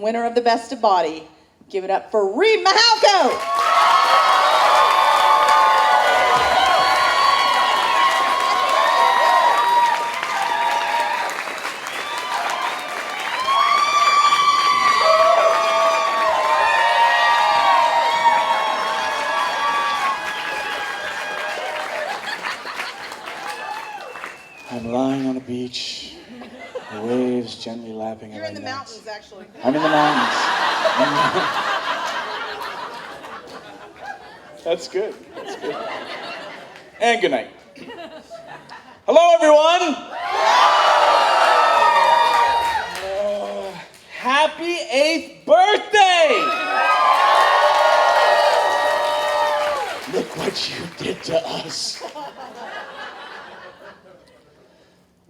Winner of the Best of Bawdy. Give it up for Reid Mihalko. I'm lying on a beach, the waves gently lapping at my You're in the necks. mountains, actually. I'm in the mountains. That's good. That's good. And good night. Hello, everyone. Happy 8th birthday! Look what you did to us.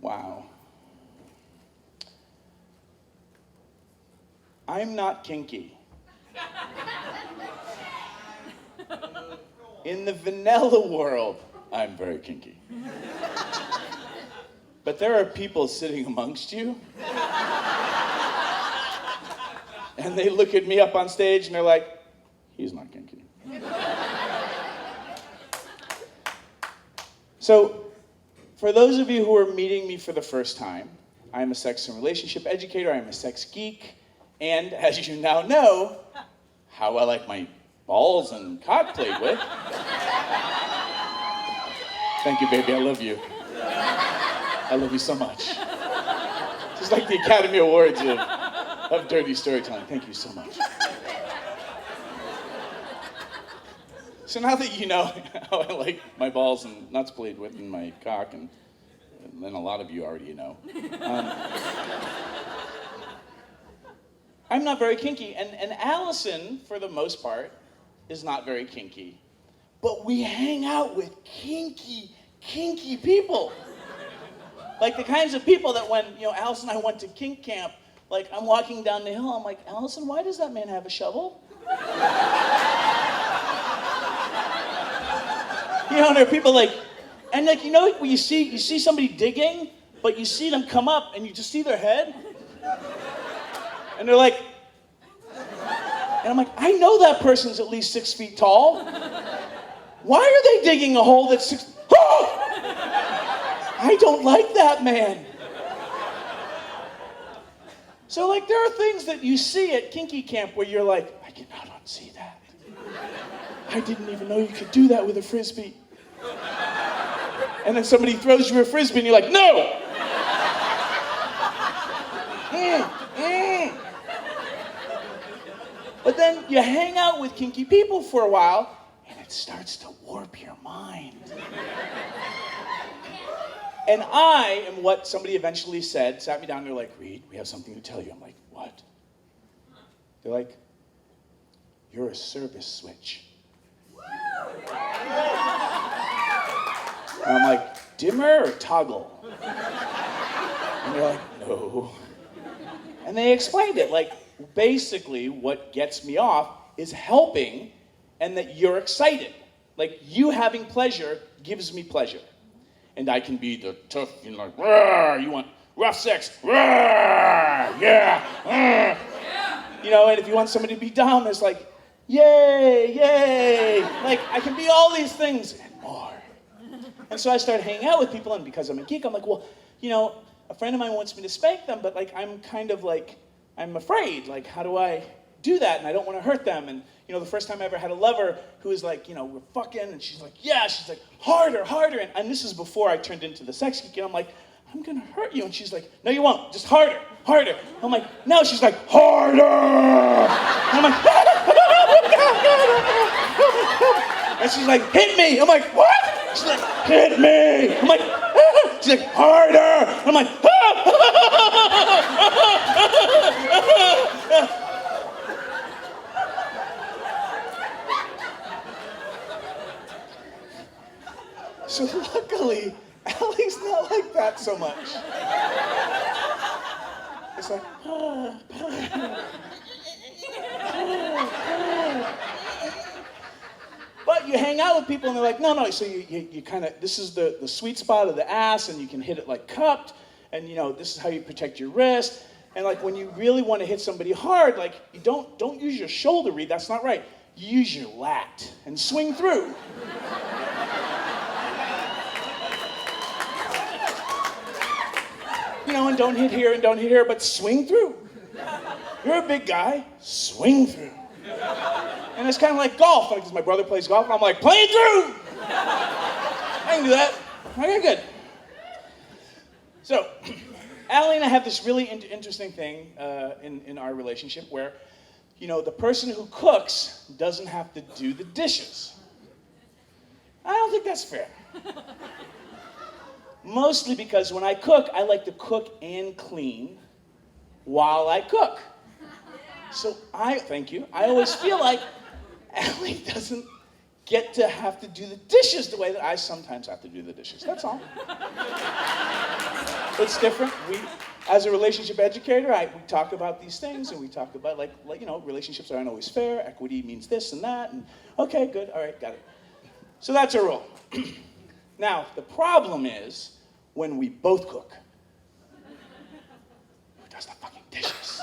Wow. I'm not kinky. In the vanilla world, I'm very kinky. But there are people sitting amongst you, and they look at me up on stage and they're like, he's not kinky. So, for those of you who are meeting me for the first time, I'm a sex and relationship educator, I'm a sex geek, and as you now know, how I like my balls and cock played with. Thank you, baby, I love you. I love you so much. Just like the Academy Awards of dirty storytelling. Thank you so much. So now that you know how I like my balls and nuts played with and my cock, and then a lot of you already know, I'm not very kinky. And Allison, for the most part, is not very kinky. But we hang out with kinky people. Like the kinds of people that when, Allison and I went to Kink camp, like I'm walking down the hill, I'm like, Allison, why does that man have a shovel? And there are people like, and like, when you see somebody digging, but you see them come up and you just see their head. And they're like, and I'm like, I know that person's at least 6 feet tall. Why are they digging a hole that's 6? Oh! I don't like that man. So like, there are things that you see at kinky camp where you're like, I cannot unsee that. I didn't even know you could do that with a Frisbee. And then somebody throws you a Frisbee and you're like, no! But then you hang out with kinky people for a while and it starts to warp your mind. And I am what somebody eventually sat me down and they're like, Reid, we have something to tell you. I'm like, what? They're like, you're a service switch. And I'm like, dimmer or toggle? And they're like, no. And they explained it, like, basically what gets me off is helping and that you're excited. Like, you having pleasure gives me pleasure. And I can be the tough, like, rawr, you want rough sex, rawr, yeah, rawr. And if you want somebody to be down, it's like, yay, yay. Like, I can be all these things and more. And so I started hanging out with people, and because I'm a geek, I'm like, well, a friend of mine wants me to spank them, but like, I'm kind of like, I'm afraid. Like, how do I do that? And I don't want to hurt them. And, the first time I ever had a lover who was like, we're fucking, and she's like, yeah, she's like, harder, harder. And this is before I turned into the sex geek, and I'm like, I'm gonna hurt you. And she's like, no, you won't, just harder, harder. I'm like, no, she's like, harder. And I'm like, and she's like, hit me. I'm like, what? She's like, hit me. I'm like, she's like, harder. I'm like, So luckily, Allie's not like that so much. It's like, But you hang out with people and they're like, no, so you kind of, this is the sweet spot of the ass and you can hit it like cupped and this is how you protect your wrist. And like when you really want to hit somebody hard, like you don't use your shoulder, Reid, that's not right. You use your lat and swing through. You know, and don't hit here and don't hit here, but swing through. You're a big guy, swing through. And it's kind of like golf, like 'cause my brother plays golf, and I'm like, playing through! I can do that. Okay, good. So, Allie and I have this really interesting thing in our relationship where, you know, the person who cooks doesn't have to do the dishes. I don't think that's fair. Mostly because when I cook, I like to cook and clean while I cook. So thank you, I always feel like Allie doesn't get to have to do the dishes the way that I sometimes have to do the dishes. That's all. It's different. As a relationship educator, we talk about these things, and we talk about like you know, relationships aren't always fair. Equity means this and that, and okay, good, all right, got it. So that's a rule. Now, the problem is when we both cook. Who does the fucking dishes?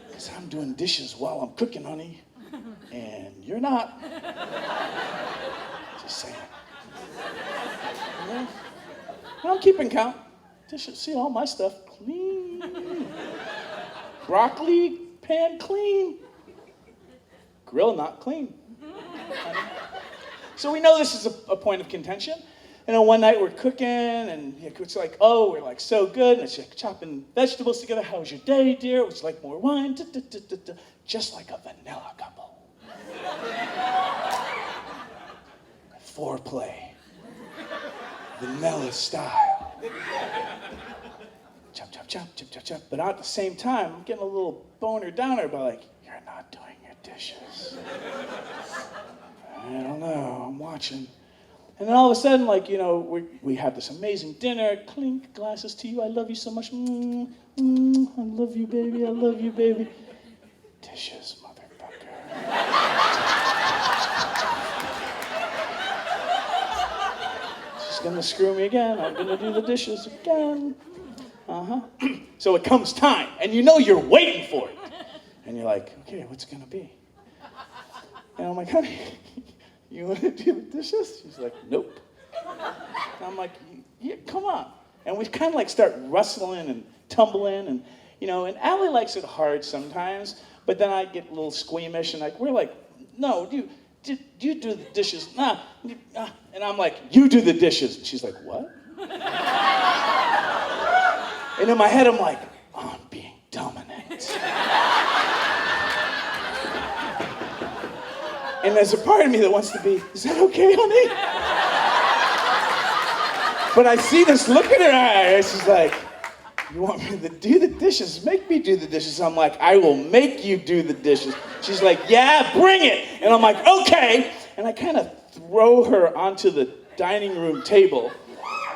Because I'm doing dishes while I'm cooking, honey, and you're not. Just saying. Yeah. I'm keeping count. Dishes, see all my stuff clean. Broccoli pan clean. Grill not clean. So we know this is a point of contention. You know, one night we're cooking, and it's like, oh, we're like so good, and it's like chopping vegetables together. How was your day, dear? Would you like more wine? Just like a vanilla couple. Foreplay. Vanilla style. Chop, chop, chop, chop, chop, chop. But at the same time, I'm getting a little boner downer by like, you're not doing your dishes. I don't know, I'm watching. And then all of a sudden, like, you know, we have this amazing dinner, clink, glasses to you, I love you so much, I love you, baby, I love you, baby. Dishes, motherfucker. She's gonna screw me again, I'm gonna do the dishes again. So it comes time, and you know you're waiting for it. And you're like, okay, what's it gonna be? And I'm like, honey, you want to do the dishes? She's like, nope. And I'm like, yeah, come on. And we kind of like start rustling and tumbling, and you know, and Allie likes it hard sometimes, but then I get a little squeamish, and like we're like, no, you do the dishes, nah. And I'm like, you do the dishes. And she's like, what? And in my head, I'm like, oh, I'm being dominant. And there's a part of me that wants to be, is that okay, honey? But I see this look in her eyes. She's like, you want me to do the dishes? Make me do the dishes. I'm like, I will make you do the dishes. She's like, yeah, bring it. And I'm like, okay. And I kind of throw her onto the dining room table.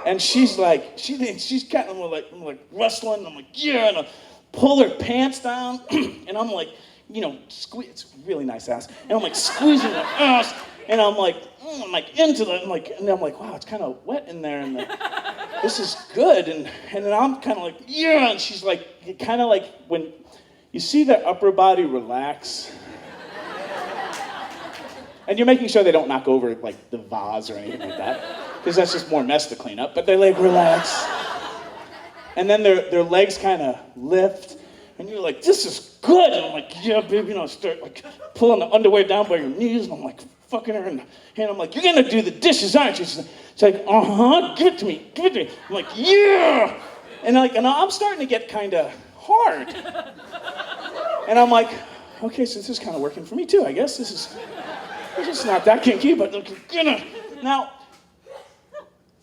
And she's like, she's kind of like, I'm like rustling. I'm like, yeah. And I pull her pants down. And I'm like, you know, it's a really nice ass. And I'm like squeezing her ass. And I'm like into that. And I'm like, wow, it's kind of wet in there. And this is good. And then I'm kind of like, yeah. And she's like, kind of like when you see their upper body relax. And you're making sure they don't knock over like the vase or anything like that. Because that's just more mess to clean up. But they like relax. And then their legs kind of lift. And you're like, this is good. And I'm like, yeah, baby. And I start like pulling the underwear down by your knees. And I'm like, fucking her in the hand. I'm like, you're going to do the dishes, aren't you? She's like, give it to me. Give it to me. I'm like, yeah. And I'm starting to get kind of hard. And I'm like, okay, so this is kind of working for me too, I guess. It's not that kinky, but now,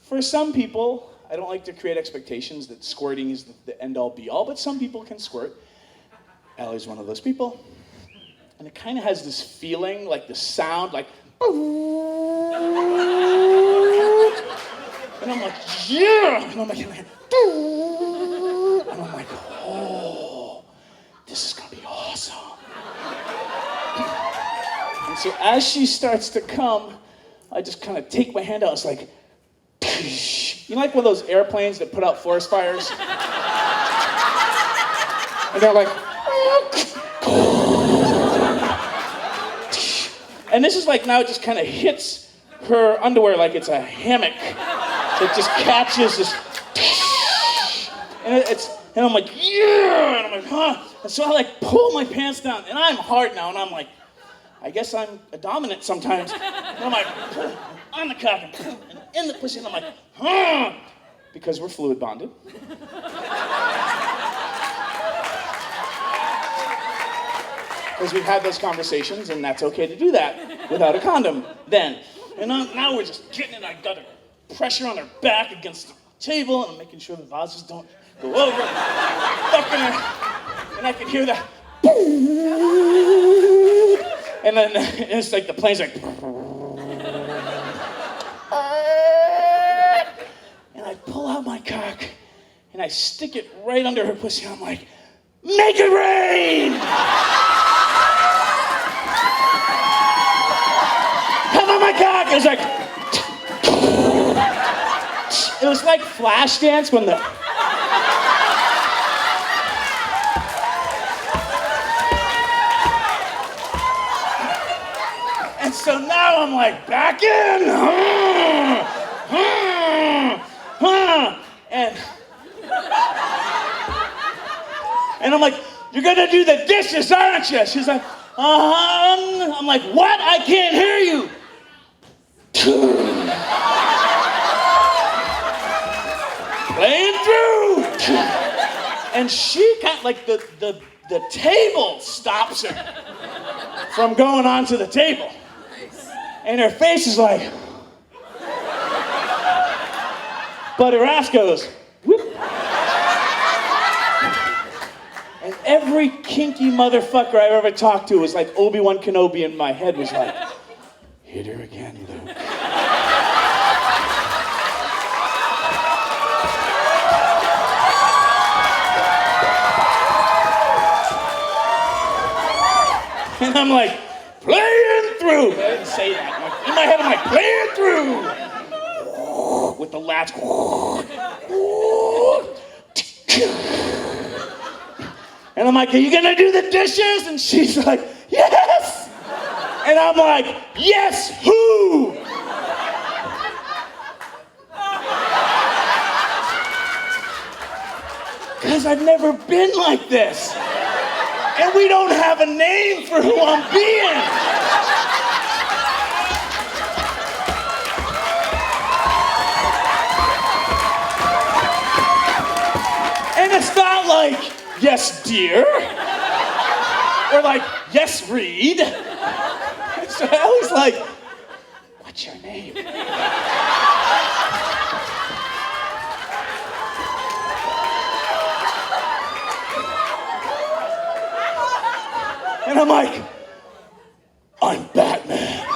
for some people, I don't like to create expectations that squirting is the end-all be-all, but some people can squirt. Allie's one of those people. And it kind of has this feeling, like the sound, like, and I'm like, yeah! And I'm like, oh, this is gonna be awesome. And so as she starts to come, I just kind of take my hand out, it's like, You know, like one of those airplanes that put out forest fires? And they're like, and this is like now it just kind of hits her underwear like it's a hammock that just catches this, and I'm like, yeah, and I'm like, huh. And so I like pull my pants down, and I'm hard now, and I'm like, I guess I'm a dominant sometimes. And I'm like, on the cock, and in the pussy, and I'm like, huh, because we're fluid bonded. Because we've had those conversations, and that's okay to do that without a condom then. And now we're just getting it. I got a pressure on her back against the table, and I'm making sure the vases don't go over. Fucking her. And I can hear that. And then it's like the plane's like. And I pull out my cock, and I stick it right under her pussy, and I'm like, make it rain! My cock! It was like, it was like Flashdance when the, and so now I'm like, back in, and I'm like, you're gonna do the dishes, aren't you? She's like, I'm like, what? I can't hear you. Playing through, and she kind of like the table stops her from going onto the table, and her face is like, but her ass goes, whoop. And every kinky motherfucker I've ever talked to was like Obi-Wan Kenobi in my head was like, hit her again, Luke. And I'm like, playing through. But I didn't say that. I'm like, in my head, I'm like, playing through. With the latch. And I'm like, are you gonna do the dishes? And she's like, yes. And I'm like, yes, who? Because I've never been like this. And we don't have a name for who I'm being. And it's not like, yes, dear. Or like, yes, Reid. So I was like, what's your name? And I'm like, I'm Batman.